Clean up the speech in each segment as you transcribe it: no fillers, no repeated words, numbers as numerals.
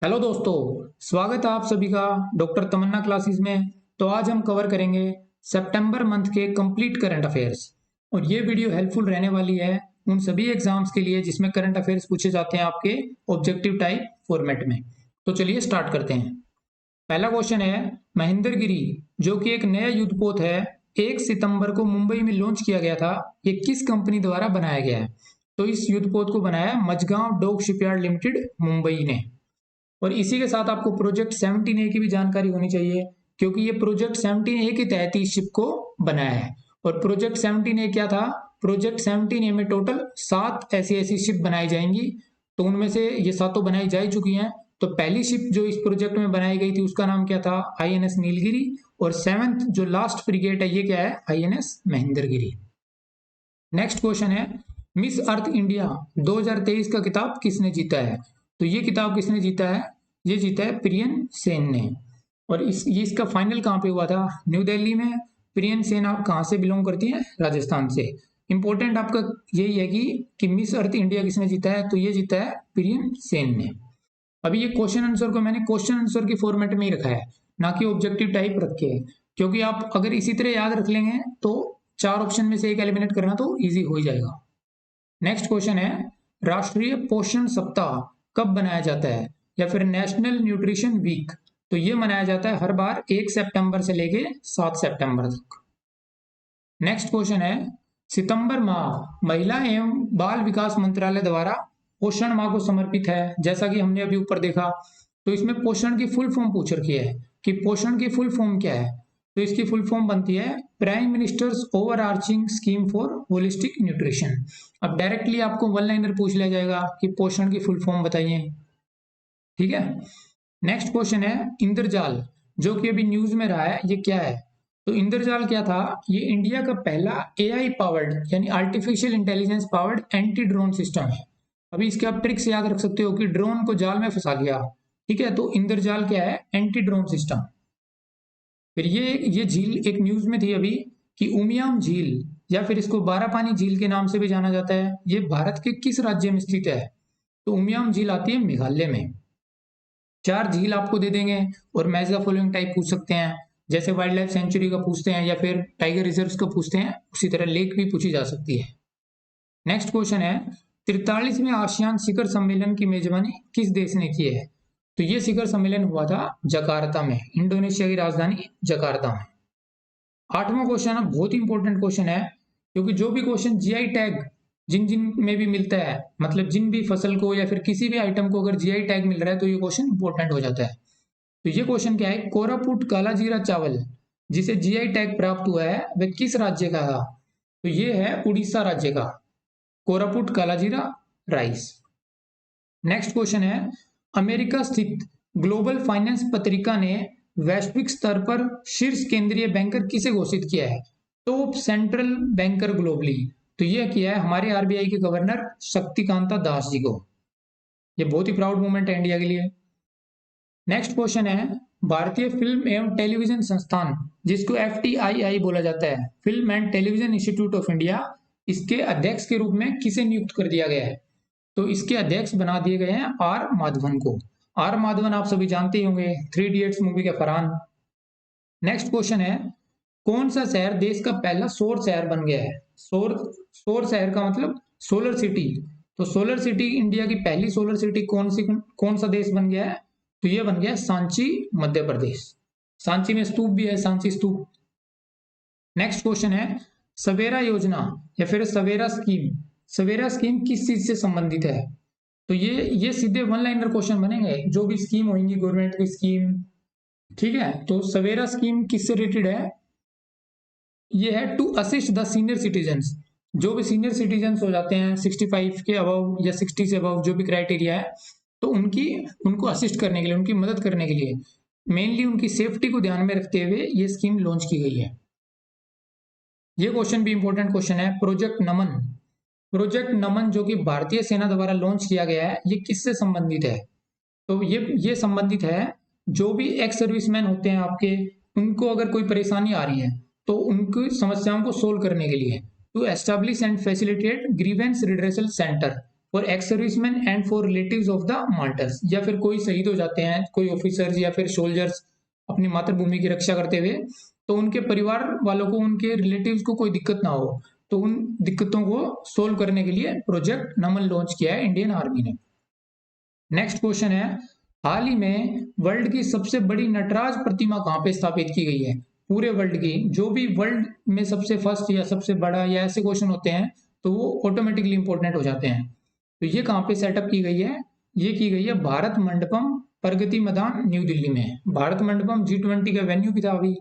Hello दोस्तों, स्वागत है आप सभी का डॉक्टर तमन्ना क्लासेस में। तो आज हम कवर करेंगे सितंबर मंथ के कंप्लीट करंट अफेयर्स। और ये वीडियो हेल्पफुल रहने वाली है उन सभी एग्जाम्स के लिए जिसमें करंट अफेयर्स पूछे जाते हैं आपके ऑब्जेक्टिव टाइप फॉर्मेट में। तो चलिए स्टार्ट करते हैं। पहला क्वेश्चन है, महेंद्रगिरी जो कि एक नया युद्धपोत है, 1 सितंबर को मुंबई में लॉन्च किया गया था। ये किस कंपनी द्वारा बनाया गया है? तो इस युद्धपोत को बनाया Mazagon dock shipyard limited Mumbai ने। और इसी के साथ आपको प्रोजेक्ट 17A की भी जानकारी होनी चाहिए, क्योंकि ये प्रोजेक्ट 17A के तहत ही शिप को बनाया है। और प्रोजेक्ट 17A क्या था? प्रोजेक्ट 17A में टोटल 7 ऐसी ऐसी शिप बनाई जाएंगी। तो उनमें से ये सातों बनाई जा चुकी हैं। तो पहली शिप जो इस प्रोजेक्ट में बनाई गई थी उसका नाम क्या था? INS नीलगिरी। और 7th जो लास्ट फ्रिगेट है ये क्या है? INS महेंद्रगिरी। नेक्स्ट क्वेश्चन है, मिस अर्थ इंडिया 2023 का किताब किसने जीता है? तो ये किताब किसने जीता है? ये जीता है प्रियन सेन ने। और इसका फाइनल कहाँ पे हुआ था? न्यू दिल्ली में। प्रियन सेन आप कहाँ से बिलोंग करती हैं? राजस्थान से। इंपॉर्टेंट आपका यही है कि मिस अर्थ इंडिया किसने जीता है? तो ये जीता है प्रियन सेन ने। अभी ये क्वेश्चन आंसर को मैंने क्वेश्चन आंसर के फॉर्मेट में ही रखा है, ना कि ऑब्जेक्टिव टाइप रखे है, क्योंकि आप अगर इसी तरह याद रख लेंगे तो 4 ऑप्शन में से एक एलिमिनेट करना तो इजी हो ही जाएगा। नेक्स्ट क्वेश्चन है, राष्ट्रीय पोषण सप्ताह कब मनाया जाता है? या फिर नेशनल न्यूट्रिशन वीक। तो ये मनाया जाता है हर बार 1 सितंबर से लेके 7 सितंबर तक। नेक्स्ट क्वेश्चन है, सितंबर माह महिला एवं बाल विकास मंत्रालय द्वारा पोषण माह को समर्पित है, जैसा कि हमने अभी ऊपर देखा। तो इसमें पोषण की फुल फॉर्म पूछ रखी है कि पोषण की फुल फॉर्म क्या है। तो इसकी फुल फॉर्म बनती है prime ministers over arching scheme for holistic nutrition. अब डायरेक्टली आपको वन लाइनर पूछ लिया जाएगा कि पोषण की फुल फॉर्म बताइए। ठीक है। नेक्स्ट क्वेश्चन है, इंद्रजाल जो कि अभी न्यूज में रहा है, ये क्या है? तो इंद्रजाल क्या था? ये इंडिया का पहला AI पावर्ड यानी artificial intelligence powered anti drone system है। अभी इसके आप ट्रिक से याद रख सकते हो कि ड्रोन को जाल में फंसा लिया। ठीक है, तो इंद्रजाल क्या है? Anti drone system. फिर ये झील एक न्यूज में थी अभी कि उमियाम झील या फिर इसको बारापानी झील के नाम से भी जाना जाता है, ये भारत के किस राज्य में स्थित है? तो उमियाम झील आती है मेघालय में। 4 झील आपको दे देंगे और मैच द फॉलोइंग टाइप पूछ सकते हैं, जैसे वाइल्ड लाइफ सेंचुरी का पूछते हैं या फिर टाइगर रिजर्व का पूछते हैं, उसी तरह लेक भी पूछी जा सकती है। नेक्स्ट क्वेश्चन है, 43वें आसियान शिखर सम्मेलन की मेजबानी किस देश ने की है? तो ये शिखर सम्मेलन हुआ था जकार्ता में, इंडोनेशिया की राजधानी जकार्ता में। 8वां क्वेश्चन है, बहुत ही इंपॉर्टेंट क्वेश्चन है, क्योंकि जो भी क्वेश्चन GI टैग जिन जिन में भी मिलता है, मतलब जिन भी फसल को या फिर किसी भी आइटम को अगर GI टैग मिल रहा है तो ये क्वेश्चन इंपॉर्टेंट हो जाता है। तो ये क्वेश्चन क्या है, कोरापुट काला जीरा चावल जिसे GI टैग प्राप्त हुआ है वह किस राज्य का था? तो ये है उड़ीसा राज्य का, कोरापुट काला जीरा राइस। नेक्स्ट क्वेश्चन है, अमेरिका स्थित ग्लोबल फाइनेंस पत्रिका ने वैश्विक स्तर पर शीर्ष केंद्रीय बैंकर किसे घोषित किया है? Top central banker globally. तो यह किया है हमारे RBI के गवर्नर शक्तिकांता दास जी को। ये बहुत ही प्राउड मोमेंट है इंडिया के लिए। नेक्स्ट क्वेश्चन है, भारतीय फिल्म एवं टेलीविजन संस्थान जिसको FTII बोला जाता है, film and television institute of India, इसके अध्यक्ष के रूप में किसे नियुक्त कर दिया गया है? तो इसके अध्यक्ष बना दिए गए हैं R माधवन को। R माधवन आप सभी जानते ही होंगे, 3 इडियट्स मूवी के फरहान। नेक्स्ट क्वेश्चन है, कौन सा शहर देश का पहला सौर शहर बन गया है? सौर शहर का मतलब सोलर सिटी। तो सोलर सिटी, इंडिया की पहली सोलर सिटी कौन सा देश बन गया है? तो ये बन गया सांची, मध्य प्रदेश। सांची में स्तूप भी है, सांची स्तूप। नेक्स्ट क्वेश्चन है, सवेरा योजना या फिर सवेरा स्कीम, सवेरा स्कीम किस चीज से संबंधित है? तो ये सीधे वन लाइनर क्वेश्चन बनेंगे, जो भी स्कीम होंगी गवर्नमेंट की स्कीम। ठीक है, तो सवेरा स्कीम किससे रिलेटेड है? ये है to assist the senior citizens. जो भी सीनियर सिटीजन्स हो जाते हैं 65 के अबव या 60 से अबव, जो भी क्राइटेरिया है, तो उनको असिस्ट करने के लिए, उनकी मदद करने के लिए, मेनली उनकी सेफ्टी को ध्यान में रखते हुए ये स्कीम लॉन्च की गई है। ये क्वेश्चन भी इंपॉर्टेंट क्वेश्चन है, प्रोजेक्ट नमन। प्रोजेक्ट नमन जो कि भारतीय सेना द्वारा लॉन्च किया गया है, ये किससे संबंधित है? तो ये संबंधित है, जो भी एक्स सर्विसमैन होते हैं आपके, उनको अगर कोई परेशानी आ रही है तो उनकी समस्याओं को सोल्व करने के लिए, to establish and facilitate grievance redressal centre. For ex serviceman and for relatives of the martyrs, या फिर कोई शहीद हो जाते हैं, कोई ऑफिसर्स या फिर सोल्जर्स अपनी मातृभूमि की रक्षा करते हुए, तो उनके परिवार वालों को, उनके रिलेटिव्स को कोई दिक्कत ना हो, तो उन दिक्कतों को सोल्व करने के लिए प्रोजेक्ट नमन लॉन्च किया है इंडियन आर्मी ने। नेक्स्ट क्वेश्चन है, हाल ही में वर्ल्ड की सबसे बड़ी नटराज प्रतिमा कहां पे स्थापित की गई है? पूरे वर्ल्ड की, जो भी वर्ल्ड में सबसे फर्स्ट या सबसे बड़ा या ऐसे क्वेश्चन होते हैं तो वो ऑटोमेटिकली इंपॉर्टेंट हो जाते हैं। तो ये कहां पे सेटअप की गई है? ये की गई है भारत मंडपम प्रगति मैदान न्यू दिल्ली में। भारत मंडपम G20 का वेन्यू भी था अभी।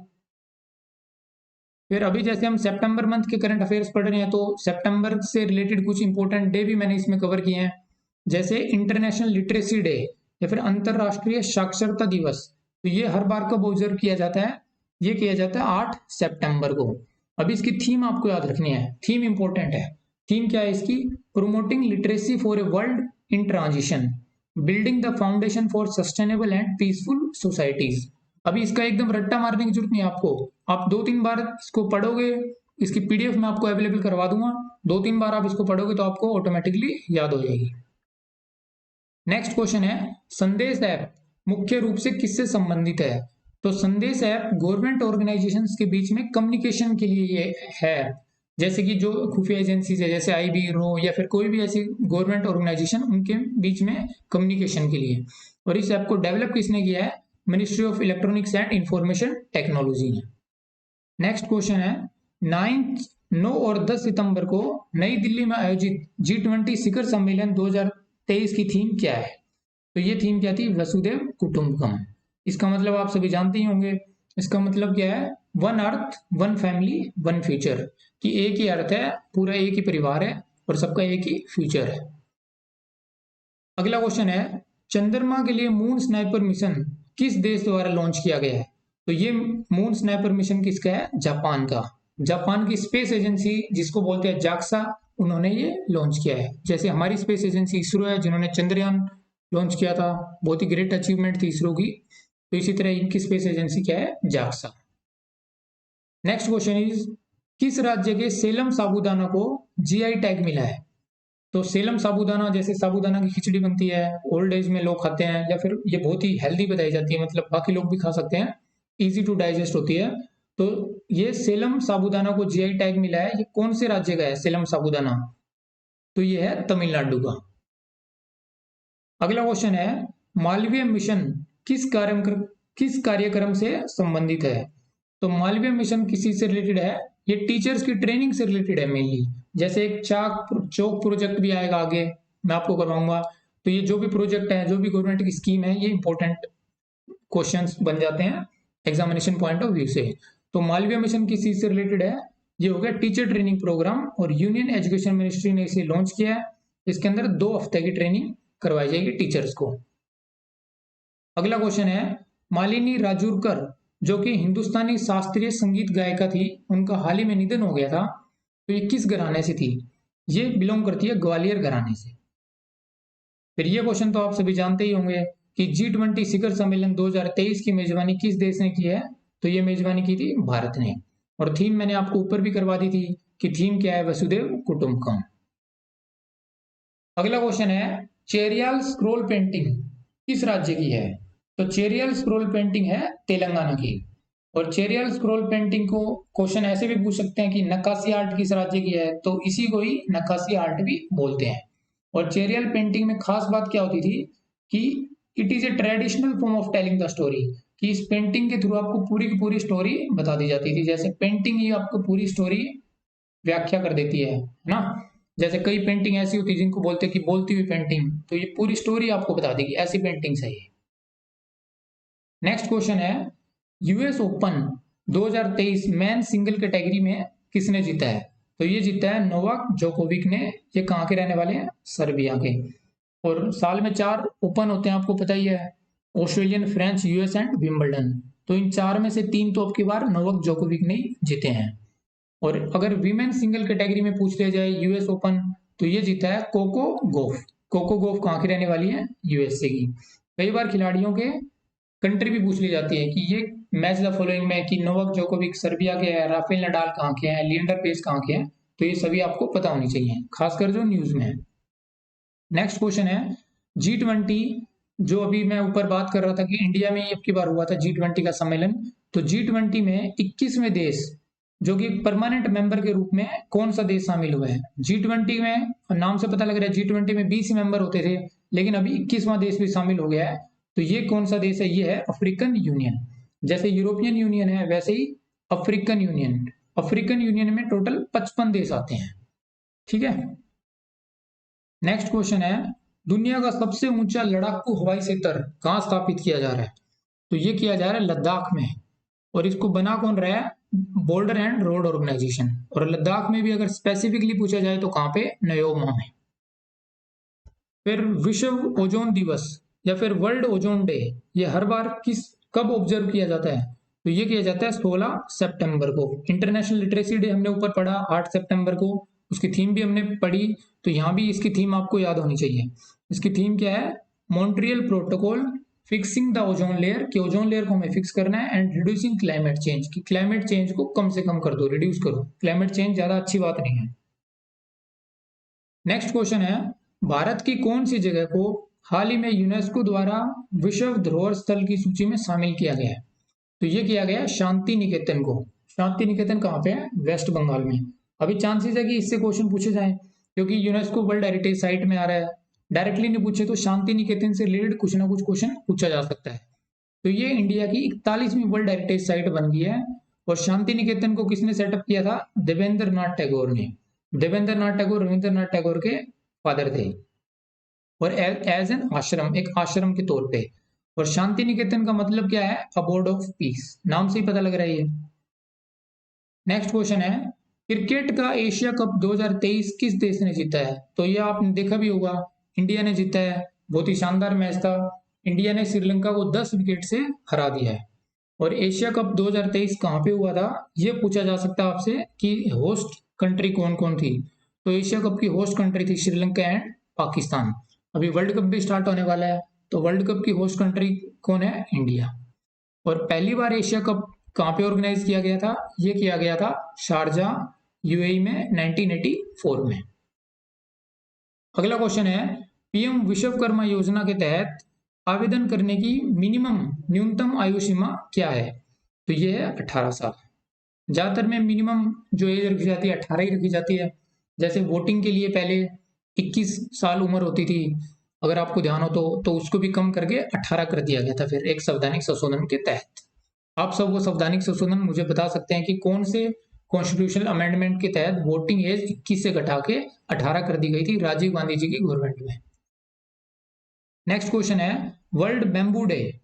फिर अभी जैसे हम सितंबर मंथ के करंट अफेयर्स पढ़ रहे हैं, तो सितंबर से रिलेटेड कुछ इंपॉर्टेंट डे भी मैंने इसमें कवर किए हैं, जैसे इंटरनेशनल लिटरेसी डे या फिर अंतरराष्ट्रीय साक्षरता दिवस। तो ये हर बार कब ऑब्जर्व किया जाता है? ये किया जाता है 8 सितंबर को। अभी इसकी थीम आपको याद रखनी है, थीम इंपॉर्टेंट है। थीम क्या है इसकी? Promoting literacy for a world in transition, building the foundation for sustainable and peaceful societies. अभी इसका एकदम रट्टा मारने की जरूरत नहीं है आपको, आप 2-3 बार इसको पढ़ोगे, इसकी पीडीएफ मैं आपको अवेलेबल करवा दूंगा, 2-3 बार आप इसको पढ़ोगे तो आपको ऑटोमेटिकली याद हो जाएगी। नेक्स्ट क्वेश्चन है, संदेश ऐप मुख्य रूप से किससे संबंधित है? तो संदेश ऐप गवर्नमेंट ऑर्गेनाइजेशंस के बीच में कम्युनिकेशन के लिए ये है, जैसे कि जो खुफिया एजेंसीज है जैसे आईबी, रो या फिर कोई भी ऐसी गवर्नमेंट ऑर्गेनाइजेशन, उनके बीच में कम्युनिकेशन के लिए। और इस ऐप को डेवलप किसने किया है? Ministry of electronics and information technology ने। नेक्स्ट क्वेश्चन है, 9 और 10 सितंबर को नई दिल्ली में आयोजित G20 शिखर सम्मेलन 2023 की थीम क्या है? तो ये थीम क्या थी? वसुधैव कुटुंबकम। इसका मतलब आप सभी जानते ही होंगे, इसका मतलब क्या है? One earth one family one future, कि एक ही अर्थ है, पूरा एक ही परिवार है और सबका एक ही फ्यूचर है। अगला क्वेश्चन है, चंद्रमा के लिए मून स्नाइपर मिशन किस देश द्वारा लॉन्च किया गया है? तो ये मून स्नाइपर मिशन किसका है? जापान का। जापान की स्पेस एजेंसी जिसको बोलते हैं जाक्सा, उन्होंने ये लॉन्च किया है। जैसे हमारी स्पेस एजेंसी इसरो है जिन्होंने चंद्रयान लॉन्च किया था, बहुत ही ग्रेट अचीवमेंट थी इसरो की, तो इसी तरह इनकी स्पेस एजेंसी क्या है? जाक्सा। नेक्स्ट क्वेश्चन इज, किस राज्य के सेलम साबूदाना को जीआई टैग मिला है? तो सेलम साबूदाना, जैसे साबूदाना की खिचड़ी बनती है, ओल्ड एज में लोग खाते हैं, या फिर ये बहुत ही हेल्दी बताई जाती है, मतलब बाकी लोग भी खा सकते हैं, इजी टू डाइजेस्ट होती है। तो ये सेलम साबूदाना को जीआई टैग मिला है, ये कौन से राज्य का है सेलम साबूदाना? तो ये है तमिलनाडु का। अगला क्वेश्चन है, मालवीय मिशन किस कार्यक्रम से संबंधित है? तो मालवीय मिशन किसी से रिलेटेड है? ये टीचर्स की ट्रेनिंग से रिलेटेड है मेनली। जैसे एक चौक प्रोजेक्ट भी आएगा आगे, मैं आपको करवाऊंगा। तो ये जो भी प्रोजेक्ट है, जो भी गवर्नमेंट की स्कीम है, ये इंपॉर्टेंट क्वेश्चंस बन जाते हैं एग्जामिनेशन पॉइंट ऑफ व्यू से। तो मालवीय मिशन किस चीज से रिलेटेड है? ये हो गया टीचर ट्रेनिंग प्रोग्राम, और यूनियन एजुकेशन मिनिस्ट्री ने इसे लॉन्च किया है। इसके अंदर 2 हफ्ते की ट्रेनिंग करवाई जाएगी टीचर्स को। अगला क्वेश्चन है, मालिनी राजूरकर जो कि हिंदुस्तानी शास्त्रीय संगीत गायिका थी, उनका हाल ही में निधन हो गया था, तो ये किस घराने से थी? ये बिलोंग करती है ग्वालियर घराने से। फिर ये क्वेश्चन तो आप सभी जानते ही होंगे कि G20 शिखर सम्मेलन 2023 की मेजबानी किस देश ने की है? तो ये मेजबानी की थी भारत ने। और थीम मैंने आपको ऊपर भी करवा दी थी कि थीम क्या है? वसुधैव कुटुंबकम। अगला क्वेश्चन है, चेरियाल स्क्रोल पेंटिंग किस राज्य की है? तो चेरियाल स्क्रोल पेंटिंग है तेलंगाना की। और चेरियाल स्क्रोल पेंटिंग को क्वेश्चन ऐसे भी पूछ सकते हैं कि नक्काशी आर्ट किस राज्य की है? तो इसी को ही नक्काशी आर्ट भी बोलते हैं। और चेरियल पेंटिंग में खास बात क्या होती थी कि it is a traditional form of telling the story, कि इस पेंटिंग के थ्रू आपको पूरी की पूरी स्टोरी बता दी जाती थी। जैसे पेंटिंग ही आपको पूरी स्टोरी व्याख्या कर देती है ना। जैसे कई पेंटिंग ऐसी होती है जिनको बोलते हैं कि बोलती हुई पेंटिंग, तो ये पूरी स्टोरी आपको बता देगी, ऐसी पेंटिंग सही है। नेक्स्ट क्वेश्चन है, US open 2023 man single category में किसने जीता है? तो ये जीता है नोवाक जोकोविक ने। ये कहाँ के रहने वाले हैं? सर्बिया के। और साल में 4 ओपन होते हैं, आपको पता ही है, Australian, French, US and Wimbledon. तो इन 4 में से 3 तो अब की बार नोवाक जोकोविक ने जीते हैं। और अगर वीमेन सिंगल कैटेगरी में पूछ लिया जाए यूएस ओपन, तो ये जीता है कोको गोफ। कोको गोफ कहाँ की रहने वाली है? यूएसए की। कई बार खिलाड़ियों के कंट्री भी पूछ ली जाती है कि ये मैच द फॉलोइंग में, कि नोवाक जोकोविक सर्बिया के हैं, राफेल नडाल कहाँ के हैं, लिएंडर पेस कहाँ के हैं, तो ये सभी आपको पता होनी चाहिए, खासकर जो न्यूज में है। नेक्स्ट क्वेश्चन है G20, जो अभी मैं ऊपर बात कर रहा था कि इंडिया में अब की बार हुआ था G20 का सम्मेलन। तो G20 में 21वें देश जो कि परमानेंट मेंबर के रूप में कौन सा देश शामिल हुआ है? G20 में नाम से पता लग रहा है G20 में 20 मेंबर होते थे, लेकिन अभी 21वां देश भी शामिल हो गया है। तो ये कौन सा देश है? ये है अफ्रीकन यूनियन। जैसे यूरोपियन यूनियन है वैसे ही अफ्रीकन यूनियन। अफ्रीकन यूनियन में टोटल 55 देश आते हैं। ठीक है। नेक्स्ट क्वेश्चन है दुनिया का सबसे ऊंचा लड़ाकू हवाई सेंटर कहाँ स्थापित किया जा रहा है? तो ये किया जा रहा है लद्दाख में। और इसको बना कौन रहा है? Boulder and road organisation. और लद्दाख में भी अगर स्पेसिफिकली पूछा जाए तो कहाँ पे? नयोमा में। फिर विश्व ओजोन दिवस या फिर वर्ल्ड ओजोन डे, ये हर बार कब ऑब्जर्व किया जाता है? तो ये किया जाता है 16 सितंबर को। इंटरनेशनल लिटरेसी डे हमने ऊपर पढ़ा 8 सितंबर को, उसकी थीम भी हमने पढ़ी। तो यहाँ भी इसकी थीम आपको याद होनी चाहिए। इसकी थीम क्या है? Montreal protocol fixing the ozone layer, कि ओजोन लेयर को हमें फिक्स करना है, एंड रिड्यूसिंग क्लाइमेट चेंज, कि क्लाइमेट चेंज को कम से कम कर दो, रिड्यूस करो। क्लाइमेट चेंज ज्यादा अच्छी बात नहीं है। नेक्स्ट क्वेश्चन है भारत की कौन सी जगह को हाल ही में यूनेस्को द्वारा विश्व धरोहर स्थल की सूची में शामिल किया गया है? तो ये किया गया शांति निकेतन को। शांति निकेतन कहाँ पे है? वेस्ट बंगाल में। अभी चांसेस है कि इससे क्वेश्चन पूछे जाए, क्योंकि यूनेस्को वर्ल्ड हेरिटेज साइट में आ रहा है। डायरेक्टली नहीं पूछे तो शांति निकेतन से रिलेटेड कुछ ना कुछ क्वेश्चन पूछा जा सकता है। तो ये इंडिया की 41वीं वर्ल्ड हेरिटेज साइट बन गई है। और शांति निकेतन को किसने सेटअप किया था? देवेंद्र नाथ टैगोर ने। देवेंद्र नाथ टैगोर रविंद्रनाथ टैगोर के फादर थे। और एज एन आश्रम, एक आश्रम के तौर पे। और शांति निकेतन का मतलब क्या है? अबोर्ड ऑफ पीस, नाम से ही पता लग रहा है ये। नेक्स्ट क्वेश्चन है क्रिकेट का एशिया कप 2023 किस देश ने जीता है? तो ये आपने देखा भी होगा, इंडिया ने जीता है। बहुत ही शानदार मैच था। इंडिया ने श्रीलंका को 10 विकेट से हरा दिया है। और एशिया कप 2023 कहाँ पे हुआ था? ये पूछा जा सकता है आपसे कि होस्ट कंट्री कौन कौन थी। तो एशिया कप की होस्ट कंट्री थी श्रीलंका एंड पाकिस्तान। अभी वर्ल्ड कप भी स्टार्ट होने वाला है, तो वर्ल्ड कप की होस्ट कंट्री कौन है? इंडिया। और पहली बार एशिया कप कहाँ पे ऑर्गेनाइज किया गया था? ये किया गया था शारजा, यूएई में 1984 में। अगला क्वेश्चन है पीएम विश्वकर्मा योजना के तहत आवेदन करने की न्यूनतम आयु सीमा क्या है? तो ये है 18 साल। ज्यादातर में मिनिमम जो एज रखी जाती है 18 ही रखी जाती है। जैसे वोटिंग के लिए पहले 21 साल उम्र होती थी, अगर आपको ध्यान हो तो उसको भी कम करके 18 कर दिया गया था, फिर एक संवैधानिक संशोधन के तहत। आप सब वो संवैधानिक संशोधन मुझे बता सकते हैं कि कौन से कॉन्स्टिट्यूशनल अमेंडमेंट के तहत वोटिंग एज 21 से घटा के 18 कर दी गई थी राजीव गांधी जी की गवर्नमेंट में। नेक्स्ट क्वेश्चन है वर्ल्ड बैम्बू डे,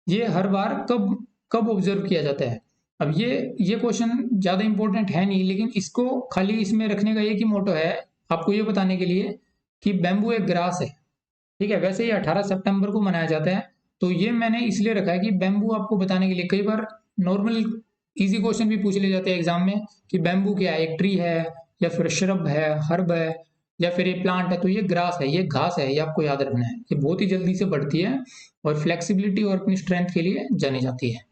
ये हर बार कब कब ऑब्जर्व किया जाता है? अब ये क्वेश्चन ज्यादा इंपॉर्टेंट है नहीं, लेकिन इसको खाली इसमें रखने का एक ही मोटो है, आपको ये बताने के लिए कि बैम्बू एक ग्रास है। ठीक है, वैसे ही 18 सितंबर को मनाया जाता है। तो ये मैंने इसलिए रखा है कि बैम्बू आपको बताने के लिए, कई बार नॉर्मल इजी क्वेश्चन भी पूछ ले जाते हैं एग्जाम में कि बैम्बू क्या है, एक ट्री है या फिर श्रब है, हर्ब है, या फिर ये प्लांट है। तो ये ग्रास है, ये घास है, ये आपको याद रखना है। ये बहुत ही जल्दी से बढ़ती है और फ्लेक्सिबिलिटी और अपनी स्ट्रेंथ के लिए जानी जाती है।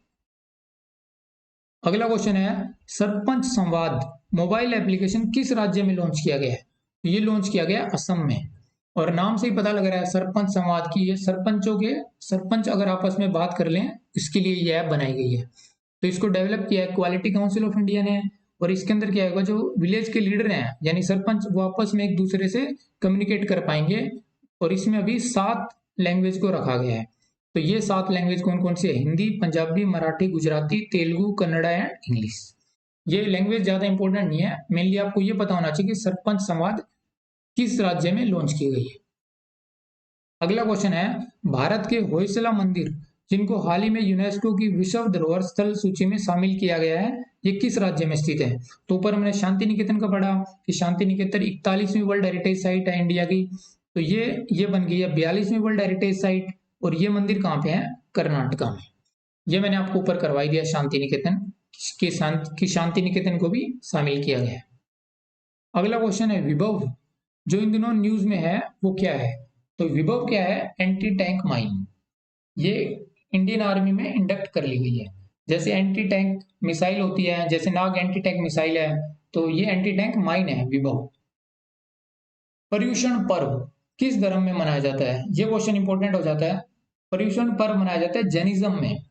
अगला क्वेश्चन है सरपंच संवाद मोबाइल एप्लीकेशन किस राज्य में लॉन्च किया गया है? तो ये लॉन्च किया गया असम में। और नाम से ही पता लग रहा है सरपंच संवाद की, ये सरपंच अगर आपस में बात कर लें इसके लिए ये ऐप बनाई गई है। तो इसको डेवलप किया है क्वालिटी काउंसिल ऑफ इंडिया ने। और इसके अंदर क्या होगा, जो विलेज के लीडर हैं यानी सरपंच, वो आपस में एक दूसरे से कम्युनिकेट कर पाएंगे। और इसमें अभी 7 लैंग्वेज को रखा गया है। तो ये 7 लैंग्वेज कौन कौन सी है? Hindi, Punjabi, Marathi, Gujarati, Telugu, Kannada and English. ये लैंग्वेज ज्यादा इंपॉर्टेंट नहीं है, मेनली आपको ये पता होना चाहिए कि सरपंच संवाद किस राज्य में लॉन्च की गई है। अगला क्वेश्चन है भारत के होयसला मंदिर, जिनको हाल ही में यूनेस्को की विश्व धरोहर स्थल सूची में शामिल किया गया है, ये किस राज्य में स्थित है? तो ऊपर हमने शांति निकेतन का पढ़ा कि Shanti Niketan 41वीं world heritage site है इंडिया की। तो ये बन गई है 42वीं वर्ल्ड हेरिटेज साइट। और ये मंदिर कहाँ पे है? कर्नाटका में। ये मैंने आपको ऊपर करवाई दिया शांति निकेतन की शांति निकेतन को भी शामिल किया गया है। अगला क्वेश्चन है विभव, जो इन दिनों न्यूज में है वो क्या है? तो विभव क्या है? Anti tank mine. ये इंडियन आर्मी में इंडक्ट कर ली गई है। जैसे एंटी टैंक मिसाइल होती है, जैसे नाग एंटी टैंक मिसाइल है, तो ये एंटी टैंक माइन है विभव। पर्यूषण पर्व, किस धर्म में मनाया जाता है? ये क्वेश्चन इंपॉर्टेंट हो जाता है। पर्युषण पर्व मनाया जाता है जैनिज्म में,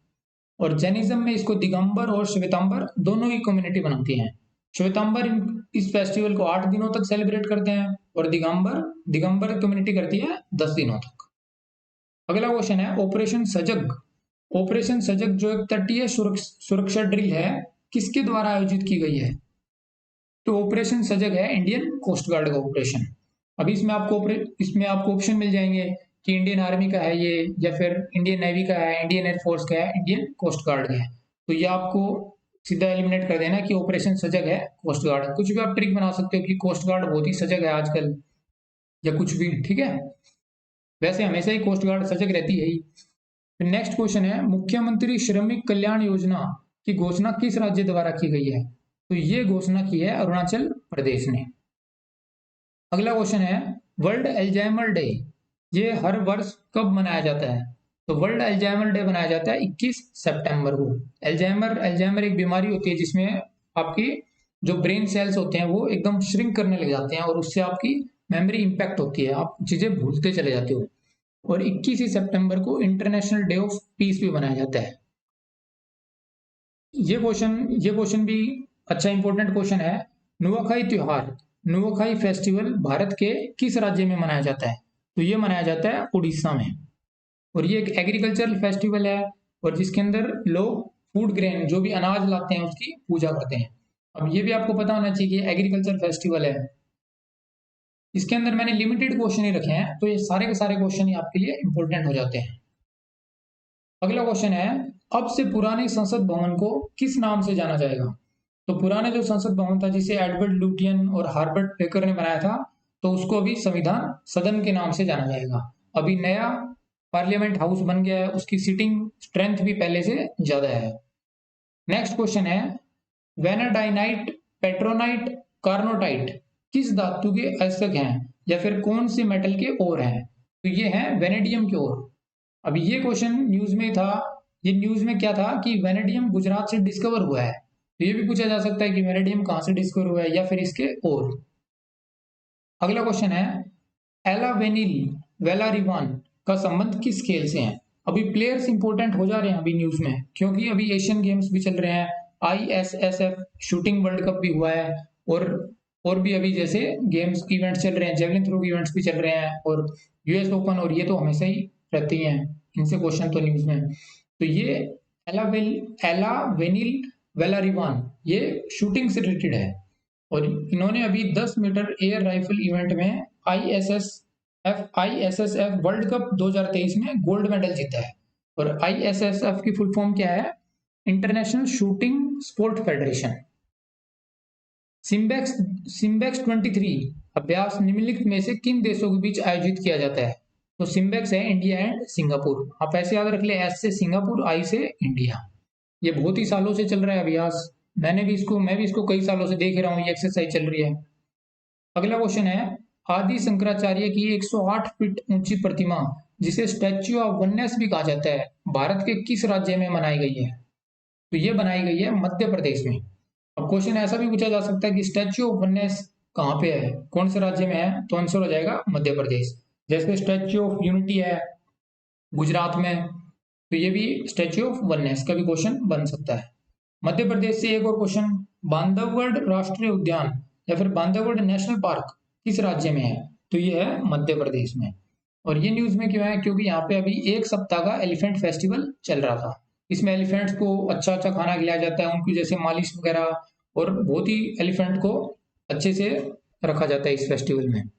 और जैनिज्म में इसको दिगंबर और श्वेतांबर दोनों ही कम्युनिटी मनाती हैं। श्वेतांबर इस फेस्टिवल को 8 दिनों तक सेलिब्रेट करते हैं, और दिगंबर दिगंबर कम्युनिटी करती है 10 दिनों तक। अगला क्वेश्चन है ऑपरेशन सजग। ऑपरेशन सजग जो एक तटीय सुरक्षा ड्रिल है, किसके द्वारा आयोजित की गई है? तो ऑपरेशन सजग है इंडियन कोस्ट गार्ड का ऑपरेशन। अभी इसमें आपको ऑप्शन मिल जाएंगे कि इंडियन आर्मी का है ये, या फिर इंडियन नेवी का है, इंडियन एयरफोर्स का है, इंडियन कोस्ट गार्ड का है। तो ये आपको सीधा एलिमिनेट कर देना कि ऑपरेशन सजग है कोस्ट गार्ड। कुछ भी आप ट्रिक बना सकते हो कि कोस्ट गार्ड बहुत ही सजग है आजकल, या कुछ भी, ठीक है। वैसे हमेशा ही कोस्ट गार्ड सजग रहती है ही। नेक्स्ट क्वेश्चन है मुख्यमंत्री श्रमिक कल्याण योजना की घोषणा किस राज्य द्वारा की गई है? तो ये घोषणा की है अरुणाचल प्रदेश ने। अगला क्वेश्चन है वर्ल्ड अल्जाइमर डे, ये हर वर्ष कब मनाया जाता है? तो वर्ल्ड अल्जाइमर डे मनाया जाता है 21 सितंबर को। अल्जाइमर एक बीमारी होती है जिसमें आपकी जो ब्रेन सेल्स होते हैं वो एकदम श्रिंक करने लग जाते हैं, और उससे आपकी मेमोरी इंपैक्ट होती है, आप चीजें भूलते चले जाते हो। और 21 ही सितंबर को इंटरनेशनल डे ऑफ पीस भी मनाया जाता है। ये क्वेश्चन भी अच्छा इंपॉर्टेंट क्वेश्चन है। नुआखाई त्योहार, नुआखाई फेस्टिवल भारत के किस राज्य में मनाया जाता है? तो ये मनाया जाता है उड़ीसा में, और ये एक एग्रीकल्चरल फेस्टिवल है, और जिसके अंदर लोग फूड ग्रेन जो भी अनाज लाते हैं उसकी पूजा करते हैं। अब ये भी आपको पता होना चाहिए कि एग्रीकल्चर फेस्टिवल है। इसके अंदर मैंने लिमिटेड क्वेश्चन ही रखे हैं, तो ये सारे के सारे क्वेश्चन ही आपके लिए इंपॉर्टेंट हो जाते हैं। अगला क्वेश्चन है अब से पुराने संसद भवन को किस नाम से जाना जाएगा? तो पुराने जो संसद भवन था जिसे एडवर्ड लुटियन और हार्बर्ट बेकर ने बनाया था, तो उसको अभी संविधान सदन के नाम से जाना जाएगा। अभी नया पार्लियामेंट हाउस बन गया है, उसकी सीटिंग स्ट्रेंथ भी पहले से ज्यादा है। नेक्स्ट क्वेश्चन है वेनाडाइनाइट, पेट्रोनाइट, कार्नोटाइट किस धातु के अयस्क हैं, या फिर कौन से मेटल के ओर हैं? तो ये है वेनेडियम के ओर। अभी ये क्वेश्चन न्यूज में था, ये न्यूज में क्या था कि वेनेडियम गुजरात से डिस्कवर हुआ है। तो ये भी पूछा जा सकता है कि वेनेडियम कहाँ से डिस्कवर हुआ है, या फिर इसके और। अगला क्वेश्चन है एला वेनिल वेलारिवान का संबंध किस खेल से है? अभी प्लेयर्स इंपॉर्टेंट हो जा रहे हैं अभी न्यूज में, क्योंकि अभी एशियन गेम्स भी चल रहे हैं, ISSF शूटिंग वर्ल्ड कप भी हुआ है, और भी अभी जैसे गेम्स इवेंट्स चल रहे हैं, जेवलिन थ्रो के इवेंट्स भी चल रहे हैं, और US ओपन, और ये तो हमेशा ही रहती हैं, इनसे क्वेश्चन तो न्यूज में। तो ये एला वेनिल वेलारिवान ये शूटिंग से रिलेटेड है, और इन्होंने अभी 10 मीटर एयर राइफल इवेंट में ISSF वर्ल्ड कप 2023 में गोल्ड मेडल जीता है। और ISSF की फुल फॉर्म क्या है? International shooting sport federation. SIMBEX 23 अभ्यास निम्नलिखित में से किन देशों के बीच आयोजित किया जाता है? तो सिम्बेक्स है इंडिया एंड सिंगापुर। आप ऐसे याद रख ले, S से सिंगापुर, I से इंडिया। ये बहुत ही सालों से चल रहा है अभ्यास, मैं भी इसको कई सालों से देख रहा हूँ, ये एक्सरसाइज चल रही है। अगला क्वेश्चन है आदि शंकराचार्य की 108 फीट ऊंची प्रतिमा जिसे स्टैच्यू ऑफ वननेस भी कहा जाता है, भारत के किस राज्य में बनाई गई है? तो ये बनाई गई है मध्य प्रदेश में। अब क्वेश्चन ऐसा भी पूछा जा सकता है कि स्टैच्यू ऑफ वननेस कहाँ पे है, कौन से राज्य में है? तो आंसर हो जाएगा मध्य प्रदेश। जैसे स्टैच्यू ऑफ यूनिटी है गुजरात में, तो ये भी स्टैच्यू ऑफ वननेस का भी क्वेश्चन बन सकता है। मध्य प्रदेश से एक और क्वेश्चन, बांधवगढ़ राष्ट्रीय उद्यान या फिर बांधवगढ़ नेशनल पार्क किस राज्य में है? तो ये है मध्य प्रदेश में। और ये न्यूज में क्यों है? क्योंकि यहाँ पे अभी एक सप्ताह का एलिफेंट फेस्टिवल चल रहा था। इसमें एलिफेंट्स को अच्छा अच्छा खाना खिलाया जाता है, उनको जैसे मालिश वगैरह, और बहुत ही एलिफेंट को अच्छे से रखा जाता है इस फेस्टिवल में।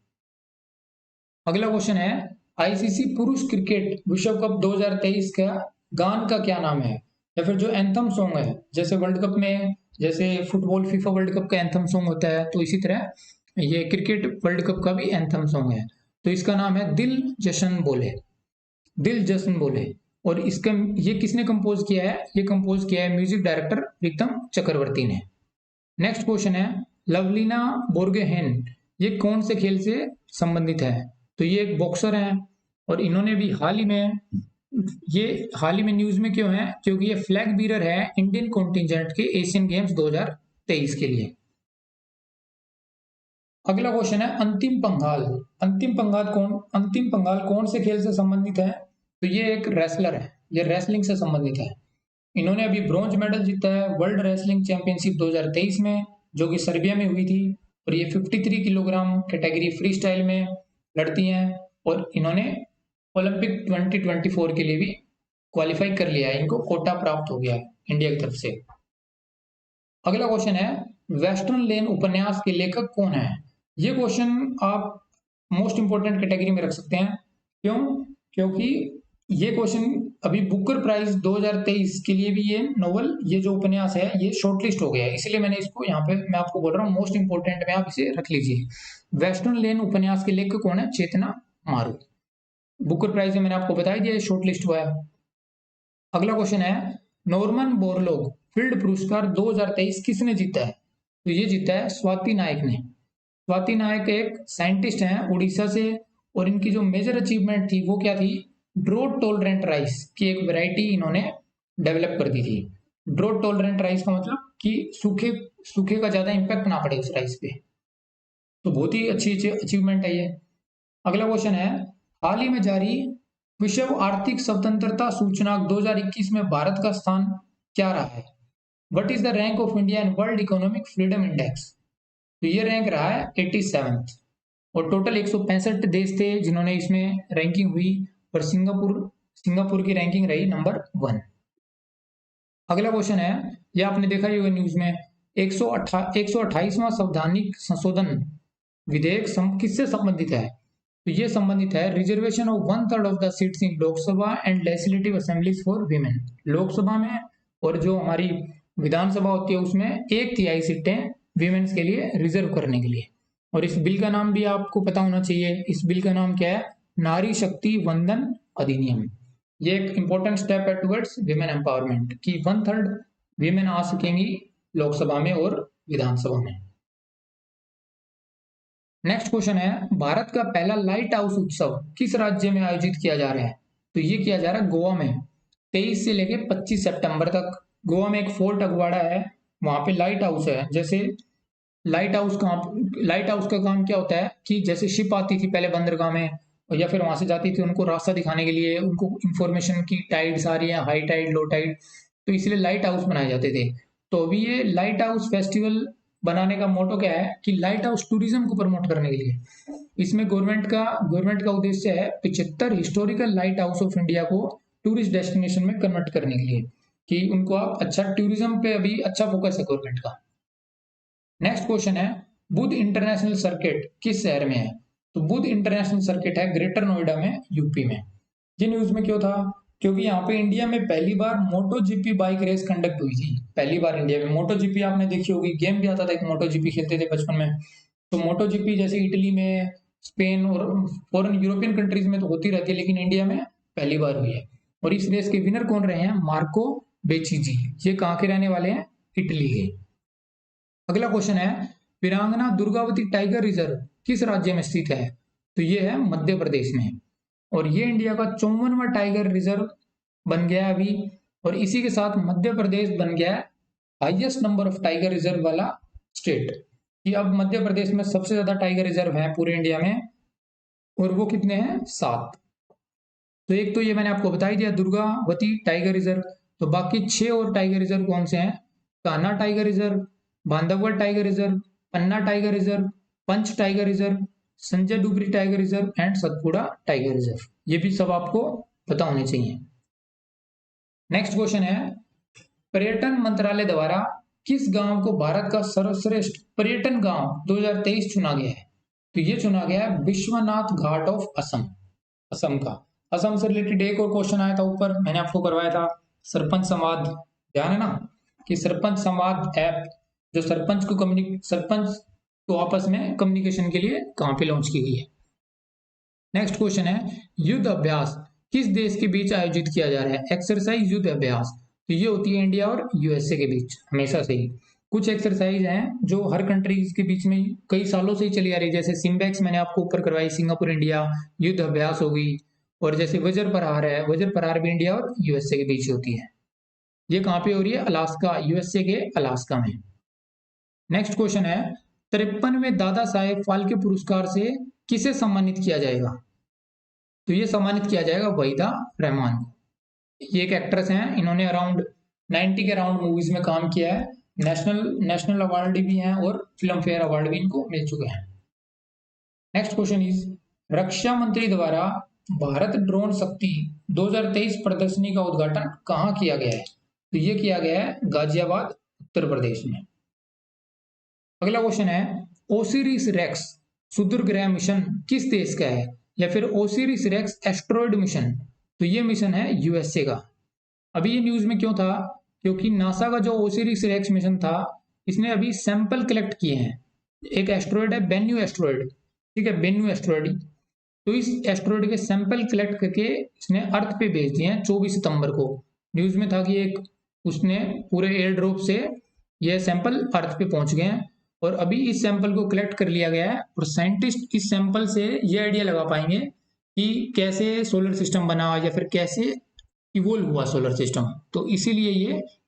अगला क्वेश्चन है ICC पुरुष क्रिकेट विश्व कप 2023 का गान का क्या नाम है? या फिर जो एंथम सॉन्ग है, जैसे वर्ल्ड कप में जैसे फुटबॉल फीफा वर्ल्ड कप का एंथम सॉन्ग होता है, तो इसी तरह ये क्रिकेट वर्ल्ड कप का भी एंथम सॉन्ग है। तो इसका नाम है दिल जश्न बोले, दिल जश्न बोले। और इसका ये किसने कंपोज किया है? ये कंपोज किया है म्यूजिक डायरेक्टर प्रीतम चक्रवर्ती ने। नेक्स्ट क्वेश्चन है लवलीना बोर्गोहेन ये कौन से खेल से संबंधित है? तो ये एक बॉक्सर हैं, और इन्होंने भी हाल ही में न्यूज में क्यों है? क्योंकि ये फ्लैग बीरर है इंडियन कॉन्टिजेंट के एशियन गेम्स 2023 के लिए। अगला क्वेश्चन है अंतिम पंघाल। अंतिम पंघाल कौन से खेल से संबंधित है? तो ये एक रेसलर है, ये रेसलिंग से संबंधित है। इन्होंने अभी ब्रॉन्ज मेडल जीता है वर्ल्ड रेसलिंग चैंपियनशिप 2023 में, जो कि सर्बिया में हुई थी। और ये 53 किलोग्राम कैटेगरी फ्री स्टाइल में लड़ती हैं और इन्होंने ओलंपिक 2024 के लिए भी क्वालिफाई कर लिया है, इनको कोटा प्राप्त हो गया है इंडिया की तरफ से। अगला क्वेश्चन है वेस्टर्न लेन उपन्यास के लेखक कौन है? ये क्वेश्चन आप मोस्ट इंपोर्टेंट कैटेगरी में रख सकते हैं। क्यों? क्योंकि ये क्वेश्चन अभी बुकर प्राइज 2023 के लिए भी ये नोवेल, ये जो उपन्यास है ये शॉर्टलिस्ट हो गया है, इसलिए मैंने इसको यहाँ पे मैं आपको बोल रहा हूँ मोस्ट इंपोर्टेंट में आप इसे रख लीजिए। वेस्टर्न लेन उपन्यास के लेखक कौन है? चेतना मारू। बुकर प्राइज में मैंने आपको बता दिया शॉर्टलिस्ट हुआ है। अगला क्वेश्चन है नॉर्मन बोरलॉग फील्ड पुरस्कार 2023 किसने जीता है? तो ये जीता है स्वाति नायक ने। स्वाति नायक एक साइंटिस्ट हैं उड़ीसा से, और इनकी जो मेजर अचीवमेंट थी वो क्या थी? ड्रोट टॉलरेंट राइस की एक वैरायटी इन्होंने डेवलप कर दी थी। ड्रोट टॉलरेंट राइस का मतलब कि सूखे का ज्यादा इंपैक्ट ना पड़े उस राइस पे। तो बहुत ही अच्छी अचीवमेंट है ये। अगला क्वेश्चन है हाल ही में जारी विश्व आर्थिक स्वतंत्रता सूचकांक 2021 में भारत का स्थान क्या रहा है? What is the rank of India in world economic freedom index? तो ये रैंक रहा है 87th, और टोटल 165 देश थे जिन्होंने इसमें रैंकिंग हुई, और सिंगापुर की रैंकिंग रही नंबर 1। अगला क्वेश्चन है, ये आपने देखा ही होगा न्यूज में, 128वां संवैधानिक संशोधन विधेयक किससे संबंधित है? तो ये संबंधित है reservation of 1/3 of the seats in Lok Sabha and legislative assemblies for women. Lok Sabha में और जो हमारी विधानसभा होती है उसमें 1/3 सीटें वीमेन्स के लिए रिजर्व करने के लिए। और इस बिल का नाम भी आपको पता होना चाहिए, इस बिल का नाम क्या है? नारी शक्ति वंदन अधिनियम। ये एक इंपॉर्टेंट स्टेप है टुवर्ड्स विमेन एम्पावरमेंट कि 1/3 वीमेन आ सकेंगी लोकसभा में और विधानसभा में। नेक्स्ट क्वेश्चन है भारत का पहला लाइट हाउस उत्सव किस राज्य में आयोजित किया जा रहा है? तो ये किया जा रहा है गोवा में, 23 से लेके 25 सितंबर तक। गोवा में एक फोर्ट अगवाड़ा है, वहां पे लाइट हाउस है। जैसे लाइट हाउस का काम क्या होता है कि जैसे शिप आती थी पहले बंदरगाह में, या फिर वहां से जाती थी, उनको रास्ता दिखाने के लिए, उनको इंफॉर्मेशन की टाइड्स आ रही है, हाई टाइड लो टाइड, तो इसलिए लाइट हाउस बनाए जाते थे। तो अभी ये लाइट हाउस फेस्टिवल बनाने का मोटो क्या है कि लाइट हाउस टूरिज्म को प्रमोट करने के लिए इसमें गवर्नमेंट का उद्देश्य है 75 historical light house of India को टूरिस्ट डेस्टिनेशन में कन्वर्ट करने के लिए, कि उनको अच्छा टूरिज्म पे अभी अच्छा फोकस है गवर्नमेंट का। नेक्स्ट क्वेश्चन है बुद्ध इंटरनेशनल सर्किट किस शहर में है? तो बुद्ध इंटरनेशनल सर्किट है ग्रेटर नोएडा में, यूपी में। ये न्यूज में क्यों था? क्योंकि यहाँ पे इंडिया में पहली बार मोटो जीपी बाइक रेस कंडक्ट हुई थी। पहली बार इंडिया में मोटो जीपी आपने देखी होगी, गेम भी आता था एक मोटो जीपी, खेलते थे बचपन में। तो मोटो जीपी जैसे इटली में, स्पेन और फॉरेन यूरोपियन कंट्रीज में तो होती रहती है, लेकिन इंडिया में पहली बार हुई है। और इस रेस के विनर कौन रहे हैं? मार्को बेचिजी। ये कहाँ के रहने वाले हैं? इटली के। अगला क्वेश्चन है वीरांगना दुर्गावती टाइगर रिजर्व किस राज्य में स्थित है? तो ये है मध्य प्रदेश में, और ये इंडिया का 54वां टाइगर रिजर्व बन गया अभी। और इसी के साथ मध्य प्रदेश बन गया highest number of tiger reserve वाला स्टेट, कि अब मध्य प्रदेश में सबसे ज्यादा टाइगर रिजर्व है पूरे इंडिया में, और वो कितने हैं? 7। तो एक तो ये मैंने आपको बता ही दिया दुर्गावती टाइगर रिजर्व, तो बाकी 6 और टाइगर रिजर्व कौन से हैं? Kanha tiger reserve, Bandhavgarh tiger reserve, Panna tiger reserve, Pench tiger reserve, Sanjay Dubri tiger reserve and Satpura tiger reserve. ये भी सब आपको पता होने चाहिए। नेक्स्ट क्वेश्चन है पर्यटन मंत्रालय द्वारा किस गांव को भारत का सर्वश्रेष्ठ पर्यटन गांव 2023 चुना गया है? तो ये चुना गया है विश्वनाथ घाट ऑफ असम, असम का। असम से रिलेटेड एक और क्वेश्चन आया था ऊपर, मैंने आपको करवाया था सरपंच संवाद, ध्यान है ना, कि सरपंच संवाद ऐप जो सरपंच को आपस में कम्युनिकेशन के लिए कहां पे लॉन्च की गई है। नेक्स्ट क्वेश्चन है युद्ध अभ्यास किस देश के बीच आयोजित किया जा रहा है? एक्सरसाइज युद्ध अभ्यास, तो ये होती है इंडिया और यूएसए के बीच हमेशा से ही। कुछ एक्सरसाइज हैं जो हर कंट्रीज के बीच में कई सालों से ही चली आ रही है, जैसे सिम्बेक्स मैंने आपको ऊपर करवाई, सिंगापुर इंडिया युद्ध अभ्यास हो गई, और जैसे वज्र प्रहार है, वज्र प्रहार भी इंडिया और यूएसए के बीच होती है। ये कहां पे हो रही है? अलास्का, यूएसए के अलास्का में। नेक्स्ट क्वेश्चन है 53वें दादा साहेब फाल्के पुरस्कार से किसे सम्मानित किया जाएगा? तो ये सम्मानित किया जाएगा वहीदा रहमान को। ये एक एक्ट्रेस हैं, इन्होंने अराउंड 90 के अराउंड मूवीज में काम किया है। नेशनल अवार्ड भी हैं और फिल्म फेयर अवार्ड भी इनको मिल चुके हैं। नेक्स्ट क्वेश्चन इज, रक्षा मंत्री द्वारा भारत ड्रोन शक्ति 2023 प्रदर्शनी का उद्घाटन कहाँ किया गया है? तो ये किया गया है गाजियाबाद, उत्तर प्रदेश में। अगला क्वेश्चन है, ओसिरिस रेक्स क्षुद्र ग्रह मिशन किस देश का है? या फिर ओसिरिस रेक्स एस्ट्रॉयड मिशन, तो ये मिशन है यूएसए का। अभी ये न्यूज में क्यों था? क्योंकि नासा का जो ओसिरिस रेक्स मिशन था, इसने अभी सैंपल कलेक्ट किए हैं। एक एस्ट्रॉयड है बेन्यू एस्ट्रॉयड, ठीक है, बेन्यू एस्ट्रॉयड। तो इस एस्ट्रॉयड के सैंपल कलेक्ट करके इसने अर्थ पे भेज दिए हैं 24 सितंबर को। न्यूज में था कि एक उसने पूरे एयर ड्रॉप से ये सैंपल अर्थ पे पहुंच गए हैं और अभी इस सैंपल को कलेक्ट कर लिया गया है और साइंटिस्ट इस सैंपल से ये आइडिया लगा पाएंगे कि कैसे सोलर सिस्टम बना या फिर कैसे इवोल्व हुआ सोलर सिस्टम। तो इसीलिए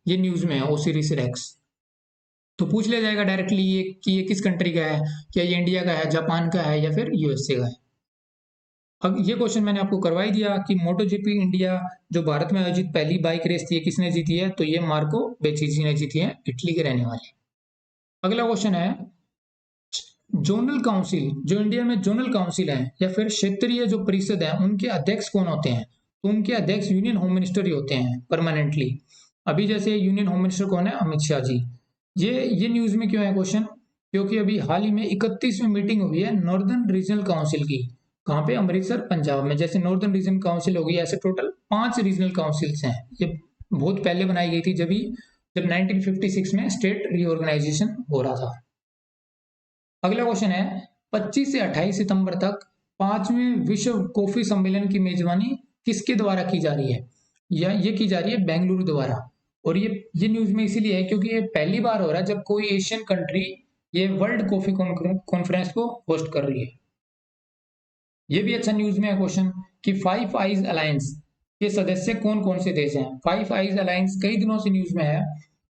ये न्यूज में है ओसिरिस रेक्स। तो पूछ लिया जाएगा डायरेक्टली ये कि ये किस कंट्री का है, क्या ये इंडिया का है, जापान का है या फिर यूएसए का है। अब ये क्वेश्चन मैंने आपको करवा ही दिया कि मोटो जीपी इंडिया जो भारत में आयोजित पहली बाइक रेस थी, किसने जीती है? तो ये मार्को बेचिजी ने जीती है, इटली के रहने वाले। अगला क्वेश्चन है, जोनल काउंसिल, जो इंडिया में जोनल काउंसिल है या फिर क्षेत्रीय जो परिषद है, उनके अध्यक्ष कौन होते हैं? तो उनके अध्यक्ष यूनियन होम मिनिस्टर ही होते हैं परमानेंटली। अभी जैसे यूनियन होम मिनिस्टर कौन है? अमित शाह जी। ये न्यूज में क्यों है क्वेश्चन? क्योंकि अभी हाल ही में 31वीं मीटिंग हुई है नॉर्दर्न रीजनल काउंसिल की। कहाँ पे? अमृतसर, पंजाब में। जैसे नॉर्दर्न रीजनल काउंसिल होगी, ऐसे टोटल 5 रीजनल काउंसिल्स हैं। ये बहुत पहले बनाई गई थी, जब 1956 में स्टेट रीऑर्गेनाइजेशन हो रहा था। अगला क्वेश्चन है, 25 से 28 सितंबर तक 5वें विश्व कॉफी सम्मेलन की मेजबानी किसके द्वारा की जा रही है? या ये की जा रही है बेंगलुरु द्वारा। और ये न्यूज में इसीलिए है क्योंकि ये पहली बार हो रहा है जब कोई एशियन कंट्री ये वर्ल्ड कॉफी कॉन्फ्रेंस को होस्ट कर रही है। ये भी अच्छा न्यूज में है क्वेश्चन कि फाइव आइज अलायंस के सदस्य कौन कौन से देश हैं? फाइव आइज अलायंस कई दिनों से न्यूज में है।